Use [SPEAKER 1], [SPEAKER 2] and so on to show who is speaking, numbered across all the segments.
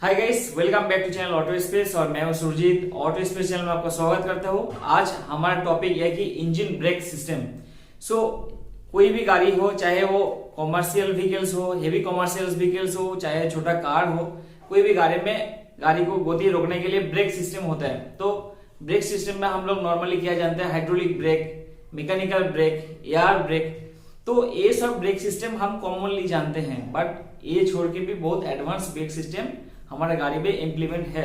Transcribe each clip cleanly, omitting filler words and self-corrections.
[SPEAKER 1] Hi guys, welcome back to channel auto space और मैं हूं सुरजीत। ऑटो स्पेस चैनल में आपका स्वागत करता हूं। आज हमारा टॉपिक है कि इंजन ब्रेक सिस्टम। कोई भी गाड़ी हो, चाहे वो कॉमर्शियल व्हीकल्स हो, हेवी कॉमर्शियल व्हीकल्स हो, चाहे छोटा कार हो, कोई भी गाड़ी को गति रोकने के लिए ब्रेक सिस्टम होता है। तो ब्रेक सिस्टम में हम लोग नॉर्मली क्या जानते हैं, hydraulic brake, mechanical break, air brake. तो ये सब ब्रेक सिस्टम हम कॉमनली जानते हैं, बट ये छोड़ के भी बहुत एडवांस ब्रेक सिस्टम हमारे गाड़ी में इम्प्लीमेंट है।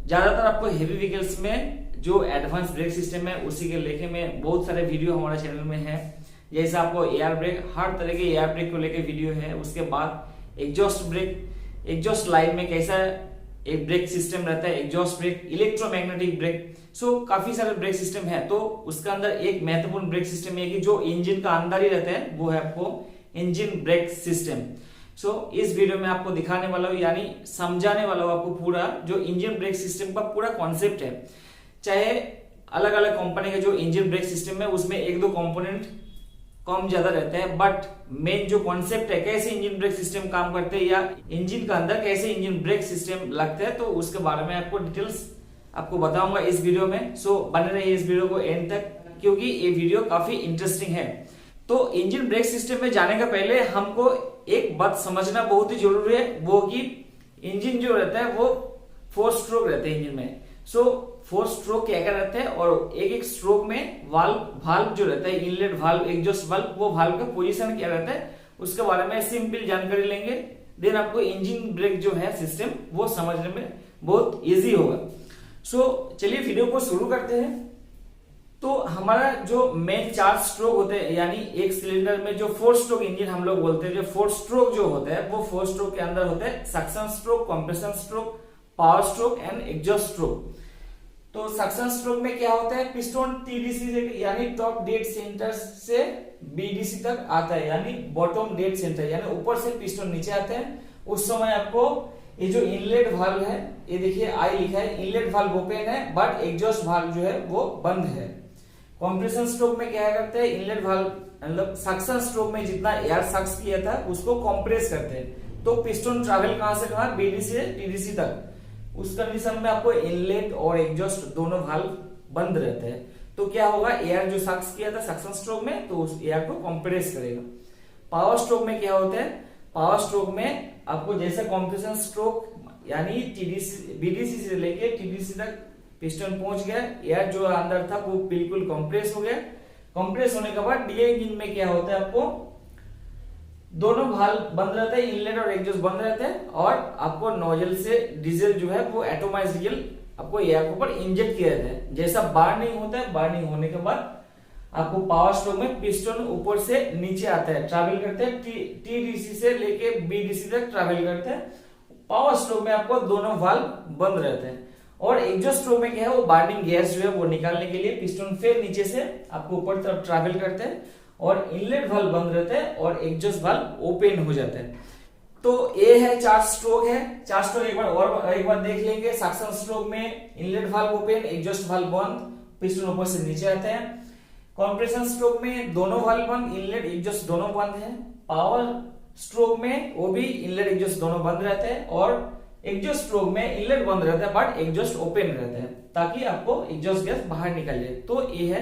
[SPEAKER 1] ज्यादातर आपको हेवी व्हीकल्स में जो एडवांस ब्रेक सिस्टम है उसी के लेके में बहुत सारे वीडियो हमारे चैनल में है। जैसे आपको एयर ब्रेक, हर तरह के एयर ब्रेक को लेके वीडियो है। उसके बाद एग्जॉस्ट ब्रेक, एग्जॉस्ट लाइन में कैसा एक ब्रेक सिस्टम रहता है, एग्जॉस्ट ब्रेक, इलेक्ट्रोमैग्नेटिक ब्रेक। काफी सारे ब्रेक सिस्टम है। तो उसका अंदर एक महत्वपूर्ण ब्रेक सिस्टम है कि जो इंजन का अंदर ही रहता है, वो है आपको इंजन ब्रेक सिस्टम। इस वीडियो में आपको दिखाने वाला हूं, यानी समझाने वाला हूं आपको पूरा जो इंजन ब्रेक सिस्टम का पूरा कॉन्सेप्ट है। चाहे अलग अलग कंपनी के जो इंजन ब्रेक सिस्टम है उसमें एक दो कंपोनेंट कम ज्यादा रहते हैं, बट मेन जो कॉन्सेप्ट है कैसे इंजन ब्रेक सिस्टम काम करते हैं या इंजन का अंदर कैसे इंजन ब्रेक सिस्टम लगते हैं, तो उसके बारे में आपको डिटेल्स आपको बताऊंगा इस वीडियो में। बने रहिए इस वीडियो को एंड तक, क्योंकि ये वीडियो काफी इंटरेस्टिंग है। तो इंजन ब्रेक सिस्टम में जाने का पहले हमको एक बात समझना बहुत ही जरूरी है, वो कि इंजन जो रहता है वो 4 स्ट्रोक रहते हैं इंजन में। 4 स्ट्रोक क्या क्या रहते हैं, और एक एक स्ट्रोक में वाल्व जो रहता है, इनलेट वाल्व, एग्जॉस्ट वाल्व, वो वाल्व का पोजीशन क्या रहता है उसके बारे में सिंपल जानकारी लेंगे। देन आपको इंजन ब्रेक जो है सिस्टम वो समझने में बहुत इजी होगा। चलिए वीडियो को शुरू करते हैं। तो हमारा जो मेन 4 स्ट्रोक होते हैं, यानी एक सिलेंडर में जो 4 स्ट्रोक इंजन हम लोग बोलते हैं, जो 4 स्ट्रोक जो होते हैं वो 4 स्ट्रोक के अंदर होते हैं suction stroke, compression stroke, power stroke and exhaust stroke. तो सक्शन स्ट्रोक में क्या होता है, पिस्टन टीडीसी से यानी टॉप डेड सेंटर से बीडीसी तक आता है, यानी बॉटम डेड सेंटर, यानी ऊपर से पिस्टन नीचे आते हैं। उस समय आपको ये जो इनलेट वाल्व है, ये देखिए आई लिखा है, इनलेट वाल्व ओपन है बट एग्जॉस्ट वाल्व जो है वो बंद है। कंप्रेशन स्ट्रोक में क्या करते हैं, इनलेट वाल्व मतलब सक्शन स्ट्रोक में जितना एयर सक्स किया था उसको कंप्रेस करते हैं। तो पिस्टन ट्रैवल कहां से कहां, बीडीसी से टीडीसी तक। उस कंडीशन में आपको इनलेट और एग्जॉस्ट दोनों वाल्व बंद रहते हैं। तो क्या होगा, एयर जो सक्स किया था सक्शन स्ट्रोक में, तो उस एयर को कंप्रेस करेगा। पावर स्ट्रोक में क्या होता है, पावर स्ट्रोक में आपको जैसे कंप्रेशन स्ट्रोक यानी बीडीसी से लेके टीडीसी तक पिस्टन पहुंच गया, एयर जो अंदर था वो बिल्कुल कंप्रेस हो गया। कंप्रेस होने के बाद डीए इंजन में क्या होता है, आपको दोनों वाल्व बंद रहते हैं, इनलेट और एग्जॉस्ट बंद रहते हैं, और आपको नोजल से डीजल जो है वो एटोमाइज्ड डीजल आपको एयर के ऊपर इंजेक्ट किया जाता है। जैसा बर्निंग होता है, बर्निंग होने के बाद आपको पावर स्ट्रोक में पिस्टन ऊपर से नीचे आता है, ट्रैवल करते हैं, टीडीसी से लेके बीडीसी तक ट्रैवल करते हैं। पावर स्ट्रोक में आपको दोनों वाल्व बंद रहते हैं। और एग्जॉस्ट स्ट्रोक में क्या है, वो बर्निंग गैस जो है वो निकालने के लिए पिस्टन फिर नीचे से आपको ऊपर तरफ ट्रैवल करते हैं, और इनलेट वाल्व बंद रहते हैं और एग्जॉस्ट वाल्व ओपन हो जाते हैं। तो ये है 4 स्ट्रोक है। 4 स्ट्रोक एक बार देख लेंगे। सक्शन स्ट्रोक में inlet valve open, exhaust valve बंद, पिस्टन ऊपर से नीचे आते हैं। कंप्रेशन स्ट्रोक में दोनों वाल्व बंद, इनलेट एग्जॉस्ट दोनों बंद है। पावर स्ट्रोक में वो भी इनलेट एग्जॉस्ट दोनों बंद रहते हैं, और एग्जॉस्ट स्ट्रोक में इनलेट बंद रहता है बट एग्जॉस्ट ओपन रहता है, ताकि आपको एग्जॉस्ट गैस बाहर निकल जाए। तो ये है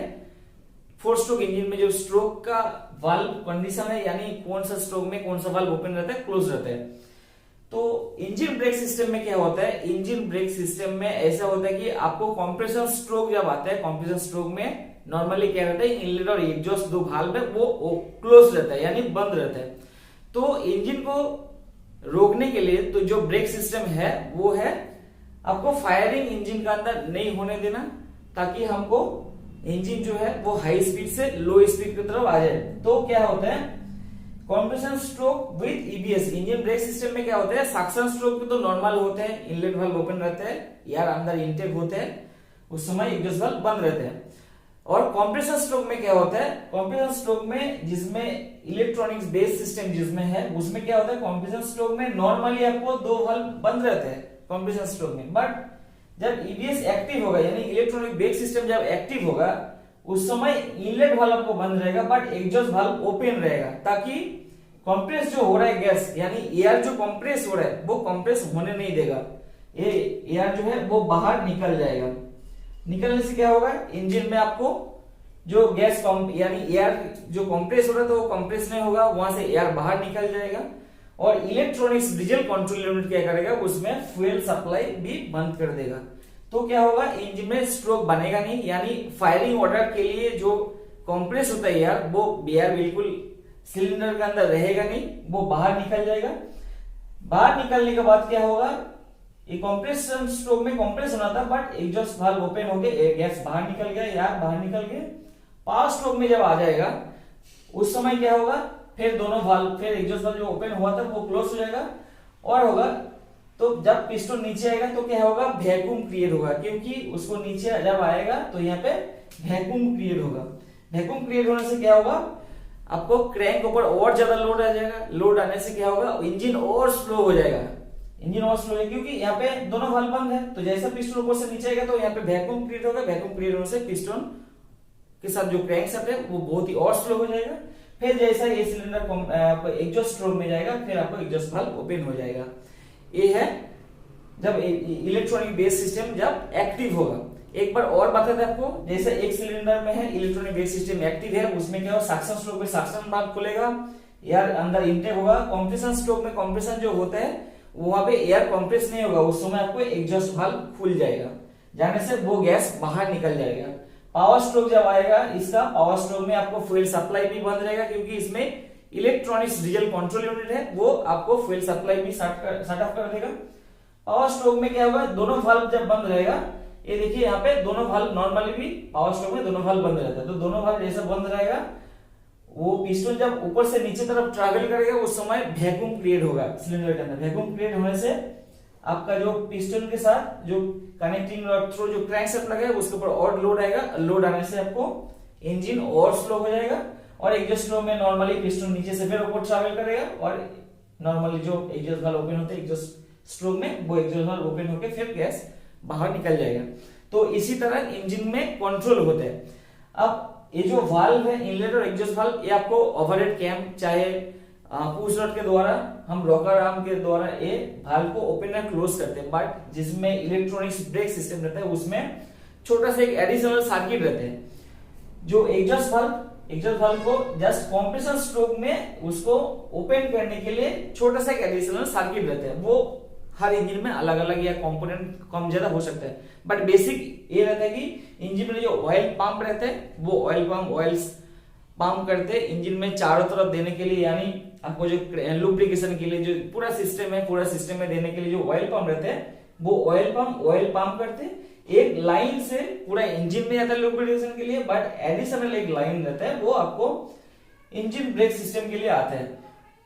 [SPEAKER 1] 4 स्ट्रोक इंजन में जो स्ट्रोक का वाल्व कंडीशन है, यानी कौन सा स्ट्रोक में कौन सा वाल्व ओपन रहता है, क्लोज रहता है। तो इंजन ब्रेक सिस्टम में क्या होता है, इंजन ब्रेक सिस्टम में ऐसा होता है कि आपको कंप्रेशन स्ट्रोक जब आता है, कंप्रेशन स्ट्रोक में नॉर्मली क्या रहता है, इनलेट और एग्जॉस्ट दो वाल्व है वो क्लोज रहता है, यानी बंद रहता है। तो इंजन को रोकने के लिए तो जो ब्रेक सिस्टम है वो है आपको फायरिंग इंजन का अंदर नहीं होने देना, ताकि हमको इंजन जो है वो हाई स्पीड से लो स्पीड की तरफ आ जाए। तो क्या होता है, compression stroke with EBS engine brake system में क्या होता है, सक्शन स्ट्रोक में तो नॉर्मल होते हैं, इनलेट वाल्व ओपन रहता है, एयर अंदर इनटेक होते हैं, उस समय एग्जॉस्ट वाल्व बंद रहते हैं। और कंप्रेशन स्ट्रोक में क्या होता है, कंप्रेशन स्ट्रोक में जिसमें इलेक्ट्रॉनिक्स बेस सिस्टम जिसमें है, उसमें क्या होता है, कंप्रेशन स्ट्रोक में नॉर्मली आपको दो वाल्व बंद रहते हैं कंप्रेशन स्ट्रोक में, बट जब ईबीएस एक्टिव होगा यानी इलेक्ट्रॉनिक ब्रेक सिस्टम जब एक्टिव होगा, उस समय इनलेट वाल्व आपको बंद रहेगा बट एग्जॉस्ट वाल्व ओपन रहेगा, ताकि कंप्रेस जो हो रहा है गैस, यानी एयर जो कंप्रेस हो रहा है वो कंप्रेस होने नहीं देगा, ये एयर जो है वो बाहर निकल जाएगा। निकलने से क्या होगा, इंजन में आपको जो गैस यानी एयर जो कंप्रेस हो रहा था वो कंप्रेस नहीं होगा, वहां से एयर बाहर निकल जाएगा। और इलेक्ट्रॉनिक्स डीजल कंट्रोल यूनिट क्या करेगा, उसमें फ्यूल सप्लाई भी बंद कर देगा। तो क्या होगा, इंजन में स्ट्रोक बनेगा नहीं, यानी फायरिंग ऑर्डर के लिए जो कंप्रेस होता है एयर, वो एयर बिल्कुल सिलेंडर के अंदर रहेगा नहीं, वो बाहर निकल जाएगा। बाहर निकलने के बाद क्या होगा, ये कंप्रेशन स्ट्रोक में कंप्रेस होना था, बट एग्जॉस्ट वाल्व ओपन हो गए, गैस बाहर निकल गया, एयर बाहर निकल गए। पावर स्ट्रोक में जब आ जाएगा उस समय क्या होगा, फिर दोनों वाल्व, फिर एग्जॉस्ट वाल्व जो ओपन हुआ था वो क्लोज हो जाएगा। और होगा तो जब पिस्टन नीचे आएगा तो क्या होगा, वैक्यूम क्रिएट होगा, क्योंकि उसको नीचे जब आएगा तो यहाँ पे वैक्यूम क्रिएट होगा। वैक्यूम क्रिएट होने से क्या होगा, आपको क्रैंक ऊपर और ज्यादा लोड आ जाएगा। लोड आने से क्या होगा, इंजन और स्लो हो जाएगा, इंजन और स्लो है, क्योंकि यहाँ पे दोनों वाल्व बंद है। तो जैसा पिस्टन ऊपर से नीचे आएगा तो यहाँ पे वैक्यूम क्रिएट होगा। वैक्यूम क्रिएट होने से पिस्टन के साथ जो क्रैंकशाफ्ट है वो बहुत ही और स्लो हो जाएगा। फिर जैसा ये सिलेंडर एग्जॉस्ट स्ट्रोक में जाएगा, फिर आपको एग्जॉस्ट वाल्व ओपन हो जाएगा। ये है जब इलेक्ट्रॉनिक बेस सिस्टम जब एक्टिव होगा। एक बार और बता दें आपको, जैसे एक सिलेंडर में है इलेक्ट्रॉनिक बेस सिस्टम एक्टिव है, उसमें क्या होगा, सक्शन स्ट्रोक में सक्शन वाल्व खुलेगा, एयर अंदर इनटेक होगा। कंप्रेशन स्ट्रोक में कंप्रेशन जो होता है वहां पे एयर कंप्रेस नहीं होगा, उस समय आपको एग्जॉस्ट वाल्व खुल जाएगा, जाने से वो गैस बाहर निकल जाएगा। पावर स्ट्रोक जब आएगा, इसका पावर स्ट्रोक में आपको फ्यूल सप्लाई भी बंद रहेगा, क्योंकि इसमें इलेक्ट्रॉनिक्स डीजल कंट्रोल यूनिट है, वो आपको फ्यूल सप्लाई भी शट ऑफ कर देगा। पावर स्ट्रोक में क्या होगा, दोनों वाल्व जब बंद रहेगा, ये देखिए यहाँ पे दोनों वाल्व नॉर्मली भी पावर स्ट्रोक में दोनों वाल्व बंद रहता है, तो दोनों वाल्व जैसा बंद रहेगा, वो पिस्टन जब ऊपर से नीचे तरफ ट्रैवल करेगा उस समय वैक्यूम क्रिएट होगा सिलेंडर के अंदर। वैक्यूम क्रिएट होने से आपका जो पिस्टन के साथ जो कनेक्टिंग रॉड थ्रू जो क्रैंकशाफ्ट लगा है उसके ऊपर और लोड आएगा। लोड आने से आपको इंजन और स्लो हो जाएगा, और एग्जॉस्ट फ्लो में नॉर्मली पिस्टन नीचे से फिर ऊपर ट्रैवल करेगा, और नॉर्मली जो एग्जॉस्ट वाल्व ओपन होते हैं एग्जॉस्ट स्ट्रोक में, वो एग्जॉस्ट वाल्व ओपन होकर फिर गैस बाहर निकल जाएगा। तो इसी तरह इंजन में कंट्रोल होते हैं। अब ये जो वाल्व है, इनलेट और एग्जॉस्ट वाल्व, ये आपको ओवरहेड कैम चाहे पुश रॉड के द्वारा, हम रॉकर आर्म के द्वारा ये वाल्व को ओपन और क्लोज करते हैं। बट जिसमें इलेक्ट्रॉनिक्स ब्रेक सिस्टम रहता है उसमें छोटा सा एक एडिशनल सर्किट रहते हैं, जो एग्जॉस्ट वाल्व को जस्ट कंप्रेशन स्ट्रोक में उसको ओपन करने के लिए छोटा सा एक एडिशनल सर्किट रहता है। वो हर इंजन में अलग अलग या कंपोनेंट कम ज्यादा हो सकता है, बट बेसिक ये रहता है कि इंजन में जो ऑयल पंप रहते हैं वो ऑयल पंप करते हैं इंजन में चारों तरफ देने के लिए, यानी आपको जो लुब्रिकेशन के लिए जो पूरा सिस्टम में देने के लिए जो ऑयल पंप रहते हैं वो ऑयल पंप करते हैं। एक लाइन से पूरा इंजन में जाता है लुब्रिकेशन के लिए, बट एडिशनल एक लाइन रहता है वो आपको इंजन ब्रेक सिस्टम के लिए आता है।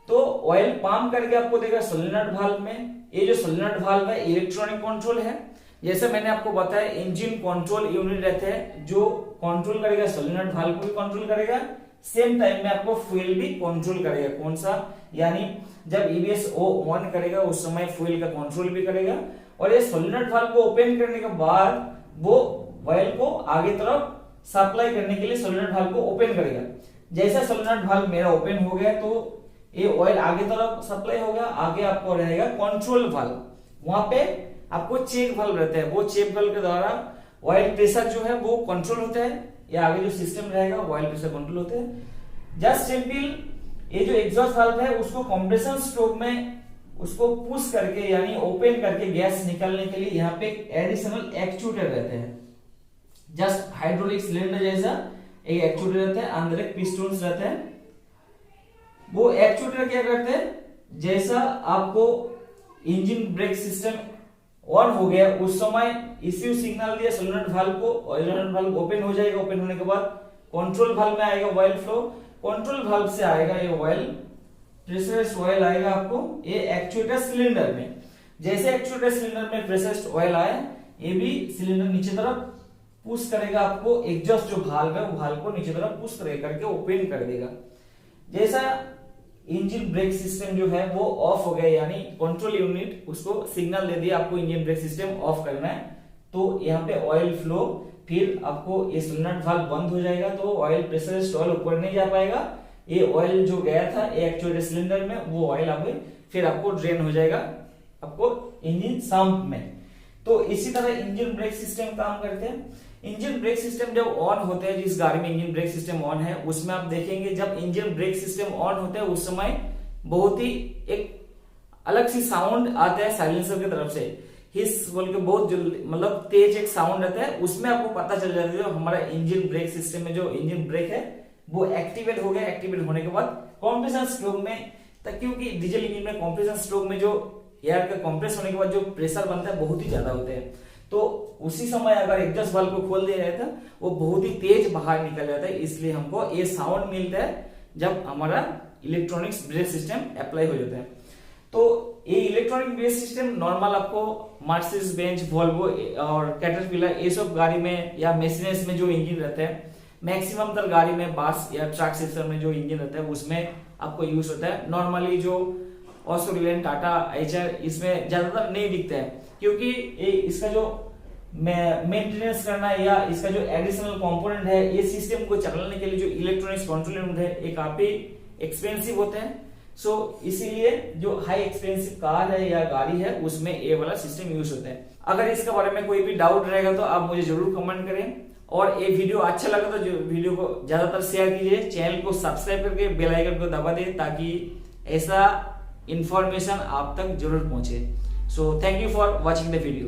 [SPEAKER 1] तो ऑयल पंप करके आपको देगा सोलेनॉइड वाल्व में। ये जो सोलेनॉइड वाल्व है इलेक्ट्रॉनिक कंट्रोल है, जैसे मैंने आपको बताया इंजन कंट्रोल यूनिट रहते हैं जो कंट्रोल करेगा सोलेनॉइड वाल्व को भी कंट्रोल करेगा, सेम टाइम में आपको फ्यूल भी कंट्रोल करेगा। कौन सा, यानी जब ईबीएस ऑन करेगा उस समय फ्यूल का कंट्रोल भी करेगा। और ये सोलेनॉइड वाल्व को ओपन करने के बाद वो ऑयल को आगे तरफ सप्लाई करने के लिए सोलेनॉइड वाल्व को ओपन करेगा। जैसा सोलेनॉइड वाल्व मेरा ओपन हो गया तो ये ऑयल आगे तरफ सप्लाई होगा, आगे आपको रहेगा कंट्रोल वाल्व, वहां पे आपको चेक वाल्व रहता है, वो चेक वाल्व के द्वारा ऑयल प्रेशर जो है वो कंट्रोल होता है, या आगे जो सिस्टम रहेगा ऑयल प्रेशर कंट्रोल होता है। जस्ट सिंपल ये जो एग्जॉस्ट वाल्व है उसको कंप्रेशन स्ट्रोक में उसको पुश करके यानी ओपन करके गैस निकालने के लिए यहाँ पे एडिशनल एक्चुएटर रहते हैं, जस्ट हाइड्रोलिक सिलेंडर जैसा एक एक्चुएटर रहता है, अंदर एक पिस्टन्स रहते हैं। वो एक्चुएटर क्या करते हैं, जैसा आपको इंजन ब्रेक सिस्टम ऑन हो गया उस समय इसी सिग्नल दिया सोलेनॉइड वाल्व को, और सोलेनॉइड वाल्व ओपन हो जाएगा। ओपन होने के बाद कंट्रोल वाल्व में आएगा ऑयल फ्लो, कंट्रोल वाल्व से आएगा ये ऑयल, प्रेशराइज्ड ऑयल आएगा आपको ये एक्चुएटर सिलेंडर में। जैसे एक्चुएटर सिलेंडर में प्रेशराइज्ड ऑयल आए, ये भी सिलेंडर नीचे तरफ पुश करेगा, आपको एग्जॉस्ट जो वाल्व है वो वाल्व को नीचे तरफ पुश करके ओपन कर देगा। जैसा इंजन ब्रेक सिस्टम जो है वो ऑफ हो गया, यानी कंट्रोल यूनिट उसको सिग्नल दे दिया आपको इंजन ब्रेक सिस्टम ऑफ करना है, तो यहाँ पे ऑयल फ्लो, फिर आपको ये सोलेनॉइड वाल्व बंद हो जाएगा तो ऑयल प्रेशराइज्ड ऑयल ऊपर नहीं जा पाएगा, ये ऑयल जो गया था एक्चुएटर सिलेंडर में, वो ऑयल अब फिर आपको ड्रेन हो जाएगा आपको इंजन सम्प में। तो इसी तरह इंजन ब्रेक सिस्टम काम करते हैं। इंजन ब्रेक सिस्टम जब ऑन होते हैं, जिस गाड़ी में इंजन ब्रेक सिस्टम ऑन है उसमें आप देखेंगे जब इंजन ब्रेक सिस्टम ऑन होता है उस समय बहुत ही एक अलग सी साउंड आता है साइलेंसर की तरफ से, हिस बोल के बहुत जल्दी मतलब तेज एक साउंड आता है। उसमें आपको पता चल जाता है हमारा इंजन ब्रेक सिस्टम में जो इंजन ब्रेक है वो एक्टिवेट हो गया। एक्टिवेट होने के बाद कंप्रेसर स्ट्रोक में, क्योंकि डीजल इंजन में कंप्रेसर स्ट्रोक में जो एयर का कंप्रेस होने के बाद जो प्रेशर बनता है बहुत ही ज्यादा होते हैं, तो उसी समय अगर एग्जॉस्ट वाल्व को खोल दिया जाता है वो बहुत ही तेज बाहर निकल जाता है। इसलिए हमको ये साउंड मिलता है जब हमारा इलेक्ट्रॉनिक्स ब्रेक सिस्टम अप्लाई हो जाता है। तो ये इलेक्ट्रॉनिक ब्रेक सिस्टम नॉर्मल आपको मर्सिडीज बेंज, वोल्वो और कैटरपिलर ये सब गाड़ी में या मशीनरीज में जो इंजन रहते हैं, मैक्सिमम तर गाड़ी में बस या ट्रक सिस्टम में जो इंजन रहता है उसमें आपको यूज होता है। नॉर्मली जो ऑस्ट्रेलियन, टाटा, एचआर इसमें ज्यादातर नहीं दिखता है, क्योंकि इसका जो मेंटेनेंस करना या इसका जो एडिशनल कंपोनेंट है ये सिस्टम को चलाने के लिए जो इलेक्ट्रॉनिक्स कंट्रोल है ये काफी एक्सपेंसिव होते हैं। सो इसीलिए जो हाई एक्सपेंसिव कार है या गाड़ी है उसमें ये वाला सिस्टम यूज होता है। अगर इसके बारे में कोई भी डाउट रहेगा तो आप मुझे जरूर कमेंट करें, और ये वीडियो अच्छा लगा तो जो वीडियो को ज्यादातर शेयर कीजिए, चैनल को सब्सक्राइब करके बेल आइकन को दबा दें ताकि ऐसा इंफॉर्मेशन आप तक जरूर पहुंचे। So thank you for watching the video.